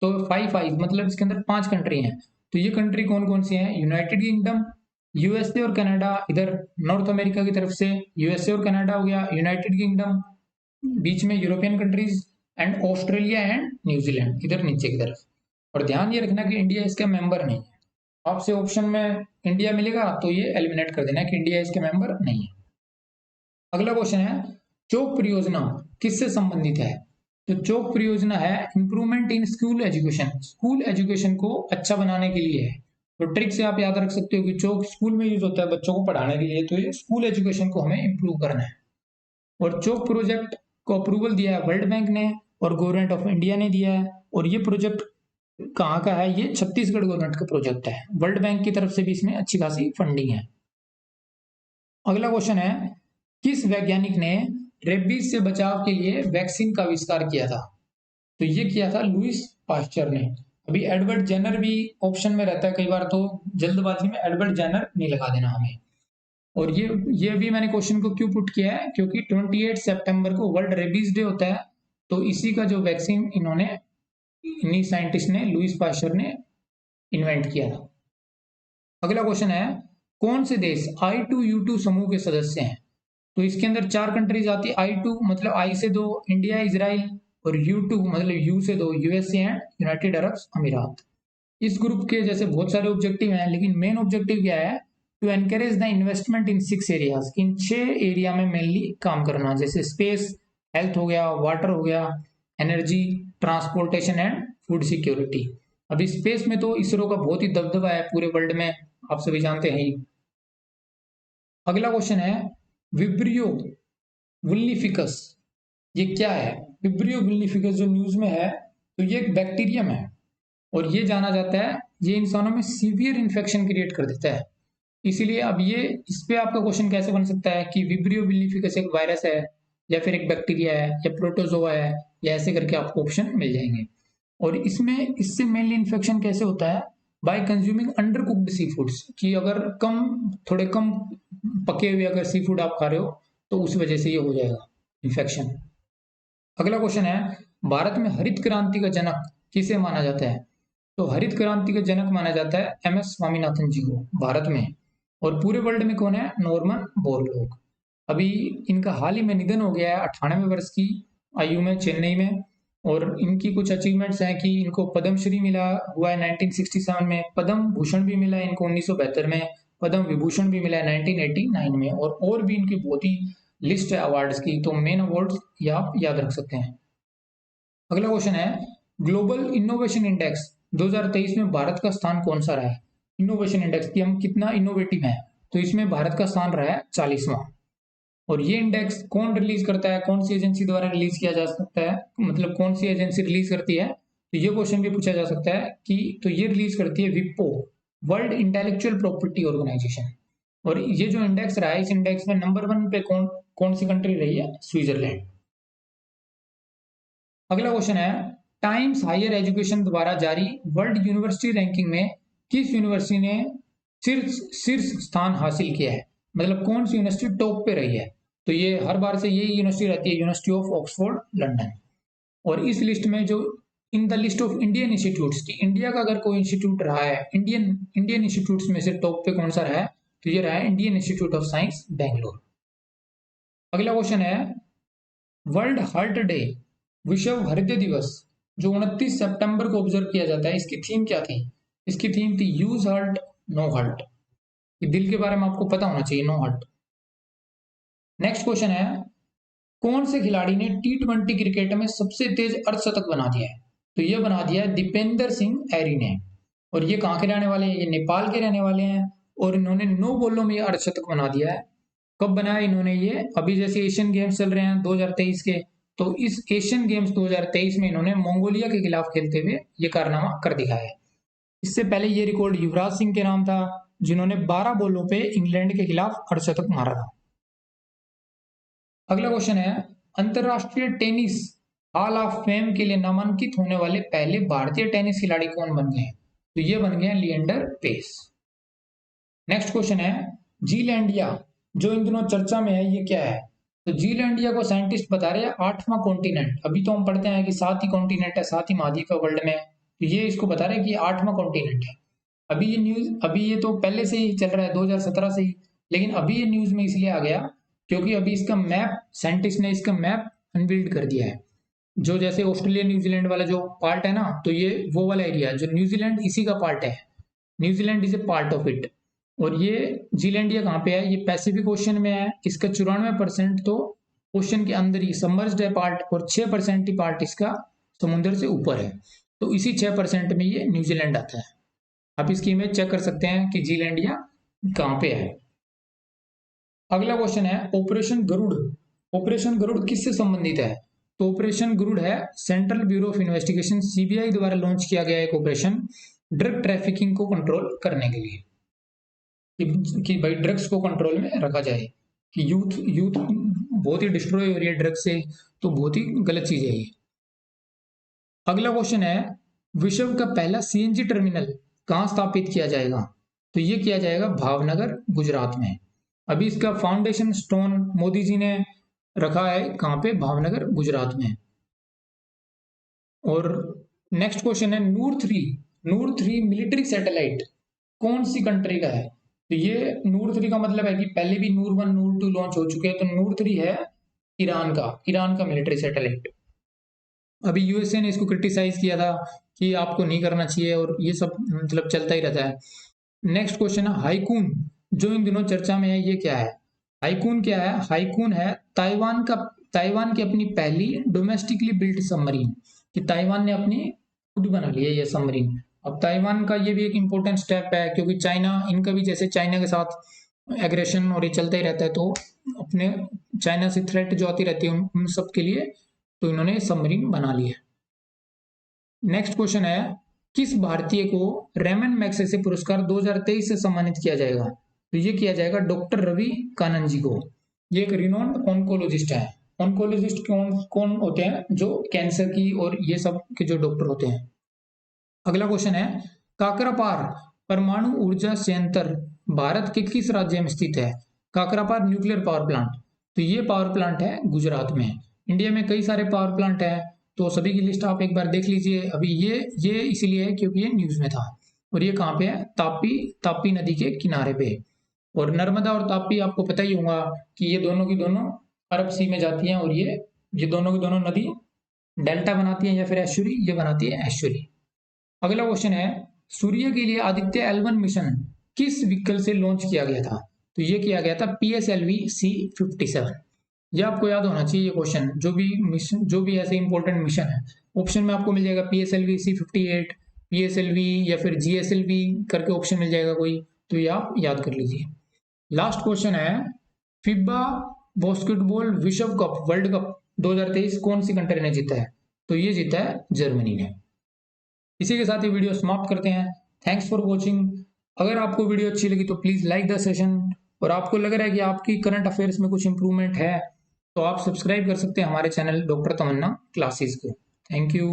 तो फाइव आइज मतलब इसके अंदर 5 कंट्री हैं। तो ये कंट्री कौन कौन सी हैं? यूनाइटेड किंगडम, यूएसए और कनाडा, इधर नॉर्थ अमेरिका की तरफ से यूएसए और कनाडा हो गया, यूनाइटेड किंगडम, बीच में European countries and Australia and New Zealand इधर नीचे की तरफ। और ध्यान ये रखना कि इंडिया इसका मेंबर नहीं है। आपसे ऑप्शन में इंडिया मिलेगा तो ये एलिमिनेट कर देना कि इंडिया इसके मेंबर नहीं है। अगला क्वेश्चन है, चोक परियोजना किससे संबंधित है? तो चोक परियोजना है improvement in school education, school education को अच्छा बनाने के लिए है। तो ट्रिक से आप याद रख सकते हो कि चोक स्कूल में यूज होता है बच्चों को पढ़ाने के लिए, तो ये स्कूल एजुकेशन को हमें इंप्रूव करना है। और चोक प्रोजेक्ट को अप्रूवल दिया है वर्ल्ड बैंक ने और गवर्नमेंट ऑफ इंडिया ने दिया है। और ये प्रोजेक्ट कहाँ का है? ये छत्तीसगढ़ गवर्नमेंट का प्रोजेक्ट है। वर्ल्ड बैंक की तरफ से भी इसमें अच्छी खासी फंडिंग है। अगला क्वेश्चन है, किस वैज्ञानिक ने रेबीज से बचाव के लिए वैक्सीन का आविष्कार किया था? तो ये किया था लुईस पास्चर ने। अभी एडवर्ड जेनर भी ऑप्शन में रहता है कई बार, तो जल्दबाजी में एडवर्ड जेनर नहीं लगा देना हमें। और ये भी मैंने क्वेश्चन को क्यों पुट किया है? क्योंकि 28 सितंबर को वर्ल्ड रेबीज डे होता है, तो इसी का जो वैक्सीन इन्हीं साइंटिस्ट ने, लुईस पास्चर ने इन्वेंट किया था। अगला क्वेश्चन है, कौन से देश I2U2 समूह के सदस्य हैं? तो इसके अंदर 4 कंट्रीज आती है। I2 मतलब I से 2 इंडिया, इजराइल, और U2 मतलब U से 2 यूएसए एंड यूनाइटेड अरब अमीरात। इस ग्रुप के जैसे बहुत सारे ऑब्जेक्टिव हैं, लेकिन मेन ऑब्जेक्टिव क्या है? To encourage the investment in 6 areas, in 6 area में मेनली काम करना, जैसे स्पेस, हेल्थ हो गया, वाटर हो गया, energy, transportation and food security. अभी स्पेस में तो इसरो का बहुत ही दबदबा है पूरे वर्ल्ड में, आप सभी जानते हैं ही। अगला क्वेश्चन है, विब्रियो वुल्निफिकस ये क्या है? विब्रियो वुल्निफिकस जो न्यूज में है, तो ये एक बैक्टीरियम है और ये जाना जाता है, ये इंसानों में सीवियर इन्फेक्शन क्रिएट कर देता है। इसीलिए अब ये इस पे आपका क्वेश्चन कैसे बन सकता है कि विब्रियो वुल्निफिकस एक वायरस है या फिर एक बैक्टीरिया है या प्रोटोजोआ है, या ऐसे करके आपको ऑप्शन मिल जाएंगे। और इससे मेनली इन्फेक्शन कैसे होता है? Bye consuming under cooked sea foods, कि अगर थोड़े कम पके हुए अगर सी फूड आप खा रहे हो तो उस वजह से ये हो जाएगा इन्फेक्शन। अगला क्वेश्चन है, भारत में हरित क्रांति का जनक किसे माना जाता है? तो हरित क्रांति के जनक माना जाता है MS स्वामीनाथन जी को भारत में, और पूरे वर्ल्ड में कौन है? Norman Borlaug. अभी इनका हाल ही में निधन हो गया है 98 वर्ष की आयु में, चेन्नई में। और इनकी कुछ अचीवमेंट्स हैं कि इनको पद्मश्री मिला हुआ है 1967 में, पद्म भूषण भी मिला है इनको 1972 में, पद्म विभूषण भी मिला है 1989 में, और भी इनकी बहुत ही लिस्ट है अवार्ड्स की। तो मेन अवार्ड्स ये आप याद रख सकते हैं। अगला क्वेश्चन है, ग्लोबल इनोवेशन इंडेक्स 2023 में भारत का स्थान कौन सा रहा है? इनोवेशन इंडेक्स की हम कितना इनोवेटिव हैं, तो इसमें भारत का स्थान रहा है 40वां। और ये इंडेक्स कौन रिलीज करता है, कौन सी एजेंसी द्वारा रिलीज किया जा सकता है, मतलब कौन सी एजेंसी रिलीज करती है? तो ये क्वेश्चन भी पूछा जा सकता है कि तो ये रिलीज करती है विप्पो, वर्ल्ड इंटेलेक्चुअल प्रॉपर्टी ऑर्गेनाइजेशन। और ये जो इंडेक्स रहा है, इस इंडेक्स में नंबर 1 पे कौन सी कंट्री रही है? स्विट्जरलैंड। अगला क्वेश्चन है, टाइम्स हायर एजुकेशन द्वारा जारी वर्ल्ड यूनिवर्सिटी रैंकिंग में किस यूनिवर्सिटी ने शीर्ष स्थान हासिल किया है? मतलब कौन सी यूनिवर्सिटी टॉप पे रही है? तो ये हर बार से यही यूनिवर्सिटी रहती है, यूनिवर्सिटी ऑफ ऑक्सफोर्ड लंदन। और इस लिस्ट में जो in the list of Indian institutes की, इंडिया का अगर कोई इंस्टीट्यूट रहा है, इंडियन इंस्टीट्यूट्स में से टॉप पे कौन सा रहा है? तो ये रहा है Indian institute of science Bangalore. अगला क्वेश्चन है, वर्ल्ड हार्ट डे, विश्व हृदय दिवस जो 29 सितंबर को ऑब्जर्व किया जाता है, इसकी थीम क्या थी? इसकी थीम थी यूज हार्ट नो हार्ट। ये दिल के बारे में आपको पता होना चाहिए, नो हार्ट। नेक्स्ट क्वेश्चन है, कौन से खिलाड़ी ने T20 क्रिकेट में सबसे तेज अर्धशतक बना दिया है? तो ये बना दिया है दीपेंद्र सिंह ऐरी ने। और ये कहाँ के रहने वाले हैं? ये नेपाल के रहने वाले हैं। और इन्होंने 9 बॉलों में अर्धशतक बना दिया है। कब बनाया इन्होंने ये? अभी जैसे एशियन गेम्स चल रहे हैं 2023 के, तो इस एशियन गेम्स 2023 में इन्होंने मंगोलिया के खिलाफ खेलते हुए ये कारनामा कर दिखाया है। इससे पहले ये रिकॉर्ड युवराज सिंह के नाम था, जिन्होंने 12 बॉलों पे इंग्लैंड के खिलाफ अर्धशतक मारा था। अगला क्वेश्चन है, अंतरराष्ट्रीय टेनिस हॉल ऑफ फेम के लिए नामांकित होने वाले पहले भारतीय टेनिस खिलाड़ी कौन बन गए हैं? तो ये बन गए हैं लिएंडर पेस। नेक्स्ट क्वेश्चन है, जीलैंडिया जो इन दिनों चर्चा में है, ये क्या है? तो जीलैंडिया को साइंटिस्ट बता रहे हैं 8वां कॉन्टिनेंट। अभी तो हम पढ़ते हैं कि 7 ही कॉन्टिनेंट है, 7 ही महाद्वीप है वर्ल्ड में, तो ये इसको बता रहे हैं कि 8वां कॉन्टिनेंट है। अभी ये तो पहले से ही चल रहा है 2017 से ही, लेकिन अभी ये न्यूज में इसलिए आ गया क्योंकि अभी इसका मैप, साइंटिस्ट ने इसका मैप अनवील्ड कर दिया है। जो जैसे ऑस्ट्रेलिया न्यूजीलैंड वाला जो पार्ट है ना, तो ये वो वाला एरिया जो न्यूजीलैंड इसी का पार्ट है, New Zealand is a part of it. और ये जीलैंडिया कहाँ पे है? ये पैसिफिक ओशन में है। इसका 94% तो ओशन के अंदर ही सबमर्ज्ड है पार्ट, और 6% ही पार्ट इसका समुद्र से ऊपर है। तो इसी 6% में ये न्यूजीलैंड आता है। आप इसकी इमेज चेक कर सकते हैं कि जीलैंडिया कहाँ पे है। अगला क्वेश्चन है, ऑपरेशन गरुड़। ऑपरेशन गरुड़ किससे संबंधित है? तो ऑपरेशन गरुड़ है central bureau of investigation CBI द्वारा लॉन्च किया गया एक ऑपरेशन ड्रग ट्रैफिकिंग को कंट्रोल करने के लिए, कि भाई ड्रग्स को कंट्रोल में रखा जाए, कि यूथ बहुत ही डिस्ट्रॉय हो रही है ड्रग्स से, तो बहुत ही गलत चीज है ये। अगला क्वेश्चन है, विश्व का पहला CNG टर्मिनल कहाँ स्थापित किया जाएगा? तो ये किया जाएगा भावनगर, गुजरात में। अभी इसका फाउंडेशन स्टोन मोदी जी ने रखा है कहाँ पे? भावनगर, गुजरात में। और नेक्स्ट क्वेश्चन है, नूर 3 मिलिट्री सैटेलाइट कौन सी कंट्री का है? तो ये नूर 3 का मतलब है कि पहले भी नूर 1 नूर 2 लॉन्च हो चुके हैं, तो नूर 3 है ईरान का मिलिट्री सैटेलाइट। अभी USA ने इसको क्रिटिसाइज किया था कि आपको नहीं करना चाहिए, और ये सब मतलब चलता ही रहता है। नेक्स्ट क्वेश्चन है, हाईकून जो इन दिनों चर्चा में है, ये क्या है? हाईकून क्या है? हाईकून है ताइवान की अपनी पहली डोमेस्टिकली बिल्ट सबमरीन, कि ताइवान ने अपनी खुद बना ली है ये सबमरीन। अब ताइवान का ये भी एक इम्पोर्टेंट स्टेप है, क्योंकि चाइना, इनका भी जैसे चाइना के साथ एग्रेशन और ये चलता ही रहता है, तो अपने चाइना से थ्रेट जो आती रहती है उन सब के लिए तो इन्होंने सबमरीन बना ली है। नेक्स्ट क्वेश्चन है, किस भारतीय को रेमन मैग्सेसे पुरस्कार 2023 से सम्मानित किया जाएगा? तो ये किया जाएगा डॉक्टर रवि कानन जी को। ये एक रिनोन्ड ऑन्कोलॉजिस्ट है। ऑन्कोलॉजिस्ट कौन होते हैं? जो कैंसर की और ये सब के जो डॉक्टर होते हैं। अगला क्वेश्चन है, काकरापार परमाणु ऊर्जा संयंत्र भारत के किस राज्य में स्थित है? काकरापार न्यूक्लियर पावर प्लांट, तो ये पावर प्लांट है गुजरात में। इंडिया में कई सारे पावर प्लांट है, तो सभी की लिस्ट आप एक बार देख लीजिए। अभी ये इसीलिए है क्योंकि ये न्यूज़ में था। और ये कहाँ पे है? तापी नदी के किनारे पे। और नर्मदा और तापी आपको पता ही होगा कि ये दोनों की दोनों अरब सी में जाती हैं, और ये दोनों की दोनों नदी डेल्टा बनाती हैं या फिर एस्चुरी, ये बनाती है एस्चुरी। अगला क्वेश्चन है, सूर्य के लिए आदित्य L1 मिशन किस व्हीकल से लॉन्च किया गया था? तो ये किया गया था PSLV C57। ये आपको याद होना चाहिए ये क्वेश्चन। जो भी ऐसे इंपॉर्टेंट मिशन है, ऑप्शन में आपको मिल जाएगा PSLV C58, PSLV या फिर GSLV करके ऑप्शन मिल जाएगा कोई, तो ये आप याद कर लीजिए। लास्ट क्वेश्चन है, फीबा बास्केटबॉल विश्व कप वर्ल्ड कप 2023 कौन सी कंट्री ने जीता है? तो ये जीता है जर्मनी ने। इसी के साथ ये वीडियो समाप्त करते हैं। Thanks for watching. अगर आपको वीडियो अच्छी लगी तो प्लीज लाइक द सेशन, और आपको लग रहा है कि आपकी करंट अफेयर्स में कुछ इंप्रूवमेंट है तो आप सब्सक्राइब कर सकते हैं हमारे चैनल डॉक्टर तमन्ना क्लासेस को। Thank you.